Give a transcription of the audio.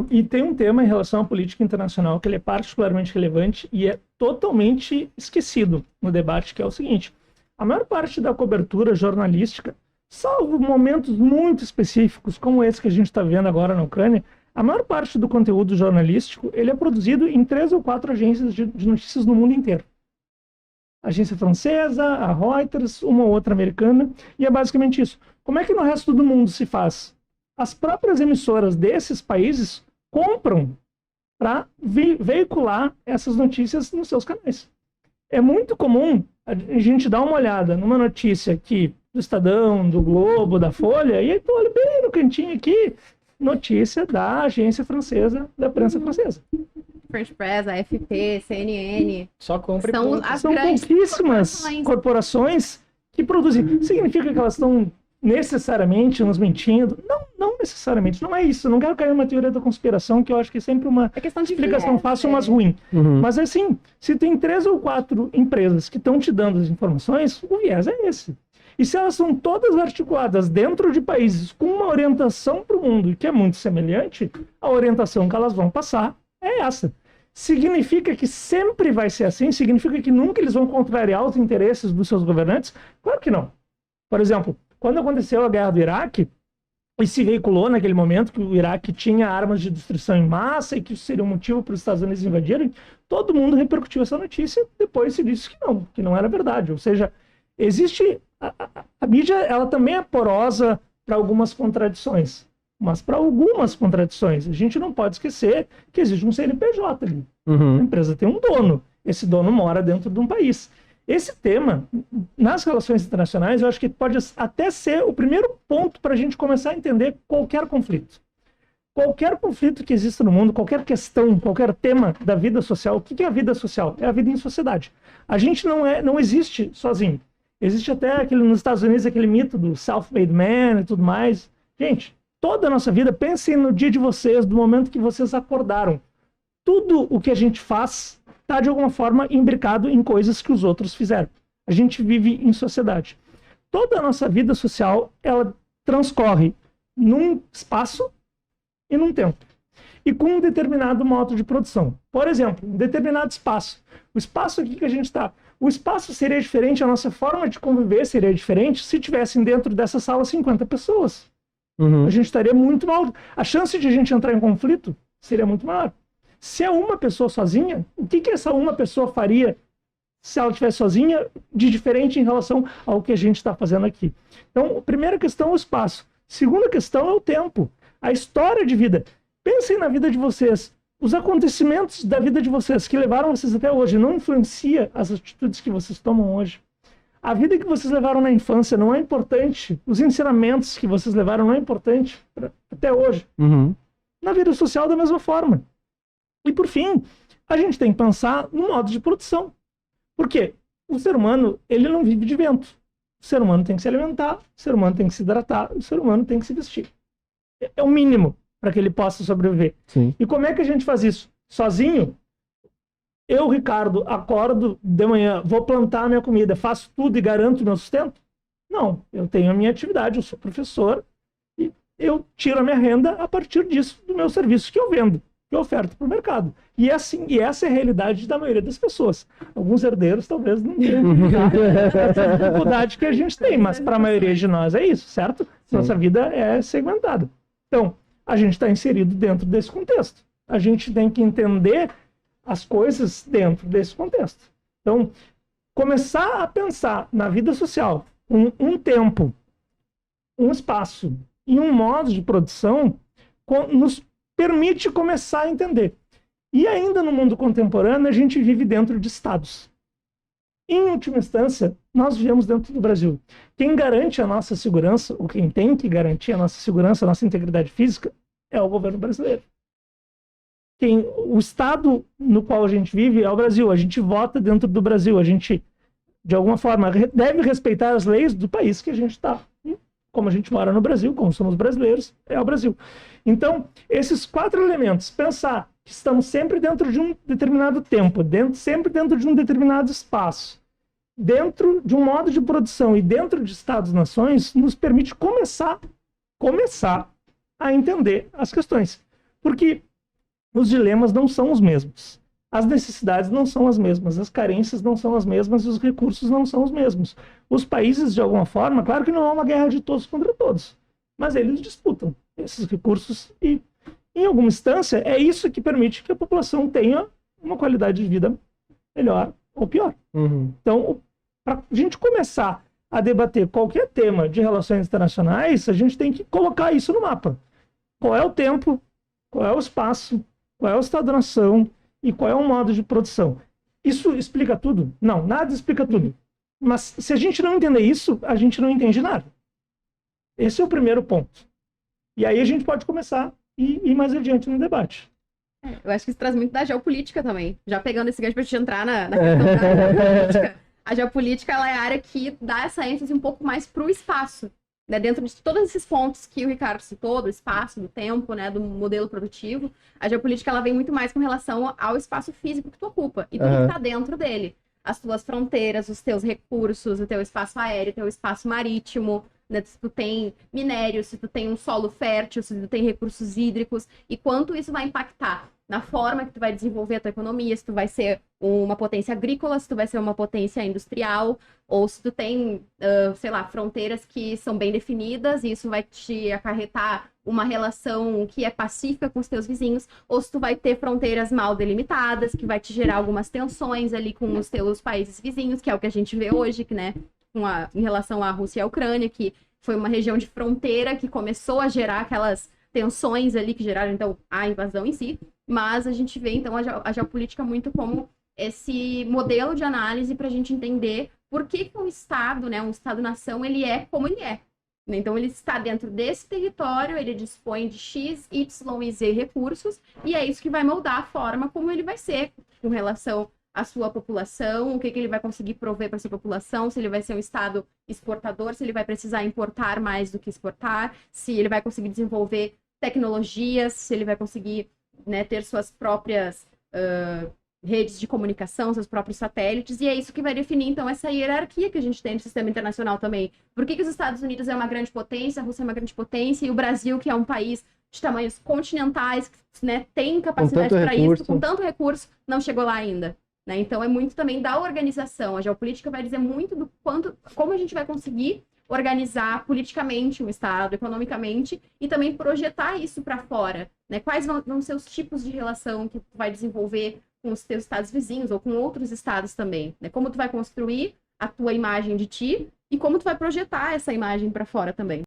E tem um tema em relação à política internacional que ele é particularmente relevante e é totalmente esquecido no debate, que é o seguinte: a maior parte da cobertura jornalística, salvo momentos muito específicos, como esse que a gente está vendo agora na Ucrânia, a maior parte do conteúdo jornalístico ele é produzido em 3 ou 4 agências de notícias no mundo inteiro. A agência francesa, a Reuters, uma ou outra americana, e é basicamente isso. Como é que no resto do mundo se faz? As próprias emissoras desses países compram para veicular essas notícias nos seus canais. É muito comum a gente dar uma olhada numa notícia aqui do Estadão, do Globo, da Folha, e aí tu olha bem no cantinho aqui, notícia da agência francesa, da prensa francesa. French Press, AFP, CNN. Só compra São pouquíssimas corporações que produzem. Significa que elas estão necessariamente nos mentindo? Não necessariamente. Não é isso. Eu não quero cair numa teoria da conspiração, que eu acho que é sempre uma explicação fácil, mas ruim. Mas assim, se tem 3 ou 4 empresas que estão te dando as informações, o viés é esse. E se elas são todas articuladas dentro de países com uma orientação para o mundo que é muito semelhante, a orientação que elas vão passar é essa. Significa que sempre vai ser assim? Significa que nunca eles vão contrariar os interesses dos seus governantes? Claro que não. Por exemplo, quando aconteceu a guerra do Iraque, e se veiculou naquele momento que o Iraque tinha armas de destruição em massa e que isso seria um motivo para os Estados Unidos invadirem, todo mundo repercutiu essa notícia, depois se disse que não era verdade. Ou seja, existe... A mídia, ela também é porosa para algumas contradições, mas para algumas contradições. A gente não pode esquecer que existe um CNPJ ali. A empresa tem um dono. Esse dono mora dentro de um país. Esse tema, nas relações internacionais, eu acho que pode até ser o primeiro ponto para a gente começar a entender qualquer conflito. Qualquer conflito que exista no mundo, qualquer questão, qualquer tema da vida social. O que é a vida social? É a vida em sociedade. A gente não existe sozinho. Existe até nos Estados Unidos aquele mito do self-made man e tudo mais. Gente, toda a nossa vida, pensem no dia de vocês, do momento que vocês acordaram. Tudo o que a gente faz está, de alguma forma, imbricado em coisas que os outros fizeram. A gente vive em sociedade. Toda a nossa vida social, ela transcorre num espaço e num tempo. E com um determinado modo de produção. Por exemplo, um determinado espaço. O espaço aqui que a gente está. O espaço seria diferente, a nossa forma de conviver seria diferente se tivessem dentro dessa sala 50 pessoas. A gente estaria muito mal. A chance de a gente entrar em conflito seria muito maior. Se é uma pessoa sozinha, o que essa uma pessoa faria se ela estivesse sozinha de diferente em relação ao que a gente está fazendo aqui? Então, a primeira questão é o espaço. Segunda questão é o tempo. A história de vida. Pensem na vida de vocês. Os acontecimentos da vida de vocês que levaram vocês até hoje não influencia as atitudes que vocês tomam hoje. A vida que vocês levaram na infância não é importante. Os ensinamentos que vocês levaram não é importante até hoje. Na vida social, da mesma forma. E, por fim, a gente tem que pensar no modo de produção. Por quê? O ser humano, ele não vive de vento. O ser humano tem que se alimentar, o ser humano tem que se hidratar, o ser humano tem que se vestir. É o mínimo para que ele possa sobreviver. Sim. E como é que a gente faz isso? Sozinho? Eu, Ricardo, acordo de manhã, vou plantar a minha comida, faço tudo e garanto o meu sustento? Não, eu tenho a minha atividade, eu sou professor e eu tiro a minha renda a partir disso, do meu serviço que eu vendo, que eu oferto para o mercado. E essa é a realidade da maioria das pessoas. Alguns herdeiros talvez não tenham essa dificuldade que a gente tem, mas para a maioria de nós é isso, certo? Sim. Nossa vida é segmentada. Então, a gente está inserido dentro desse contexto. A gente tem que entender as coisas dentro desse contexto. Então, começar a pensar na vida social, um tempo, um espaço e um modo de produção nos permite começar a entender. E ainda no mundo contemporâneo, a gente vive dentro de estados. Em última instância, nós vivemos dentro do Brasil. Quem garante a nossa segurança, ou quem tem que garantir a nossa segurança, a nossa integridade física, é o governo brasileiro. O estado no qual a gente vive é o Brasil. A gente vota dentro do Brasil. A gente, de alguma forma, deve respeitar as leis do país que a gente está. Como a gente mora no Brasil, como somos brasileiros, é o Brasil. Então, esses 4 elementos, pensar que estamos sempre dentro de um determinado tempo, sempre dentro de um determinado espaço, dentro de um modo de produção e dentro de Estados-nações, nos permite começar a entender as questões. Porque os dilemas não são os mesmos. As necessidades não são as mesmas, as carências não são as mesmas e os recursos não são os mesmos. Os países, de alguma forma, claro que não é uma guerra de todos contra todos, mas eles disputam esses recursos e, em alguma instância, é isso que permite que a população tenha uma qualidade de vida melhor ou pior. Então, para a gente começar a debater qualquer tema de relações internacionais, a gente tem que colocar isso no mapa. Qual é o tempo, qual é o espaço, qual é o Estado-nação e qual é o modo de produção. Isso explica tudo? Não, nada explica tudo. Mas se a gente não entender isso, a gente não entende nada. Esse é o primeiro ponto. E aí a gente pode começar e ir mais adiante no debate. Eu acho que isso traz muito da geopolítica também. Já pegando esse gancho pra gente entrar na questão da geopolítica. A geopolítica, ela é a área que dá essa ênfase um pouco mais pro espaço, né? Dentro de todos esses pontos que o Ricardo citou, do espaço, do tempo, né? Do modelo produtivo, a geopolítica, ela vem muito mais com relação ao espaço físico que tu ocupa e tudo que tá dentro dele. As tuas fronteiras, os teus recursos, o teu espaço aéreo, o teu espaço marítimo, né? Se tu tem minério, se tu tem um solo fértil, se tu tem recursos hídricos, e quanto isso vai impactar na forma que tu vai desenvolver a tua economia, se tu vai ser uma potência agrícola, se tu vai ser uma potência industrial, ou se tu tem, sei lá, fronteiras que são bem definidas e isso vai te acarretar uma relação que é pacífica com os teus vizinhos, ou se tu vai ter fronteiras mal delimitadas, que vai te gerar algumas tensões ali com os teus países vizinhos, que é o que a gente vê hoje, que, né, em relação à Rússia e à Ucrânia, que foi uma região de fronteira que começou a gerar aquelas tensões ali que geraram, então, a invasão em si. Mas a gente vê, então, a geopolítica muito como esse modelo de análise para a gente entender por que um Estado, né, um Estado-nação, ele é como ele é. Então, ele está dentro desse território, ele dispõe de X, Y e Z recursos, e é isso que vai moldar a forma como ele vai ser com relação à sua população, o que ele vai conseguir prover para a sua população, se ele vai ser um Estado exportador, se ele vai precisar importar mais do que exportar, se ele vai conseguir desenvolver tecnologias, se ele vai conseguir, né, ter suas próprias redes de comunicação, seus próprios satélites, e é isso que vai definir, então, essa hierarquia que a gente tem no sistema internacional também. Por que os Estados Unidos é uma grande potência, a Rússia é uma grande potência, e o Brasil, que é um país de tamanhos continentais, né, tem capacidade para isso, com tanto recurso, não chegou lá ainda. Né? Então, é muito também da organização. A geopolítica vai dizer muito do como a gente vai conseguir organizar politicamente um Estado, economicamente, e também projetar isso para fora. Né? Quais vão ser os tipos de relação que tu vai desenvolver com os teus estados vizinhos ou com outros estados também. Né? Como tu vai construir a tua imagem de ti e como tu vai projetar essa imagem para fora também.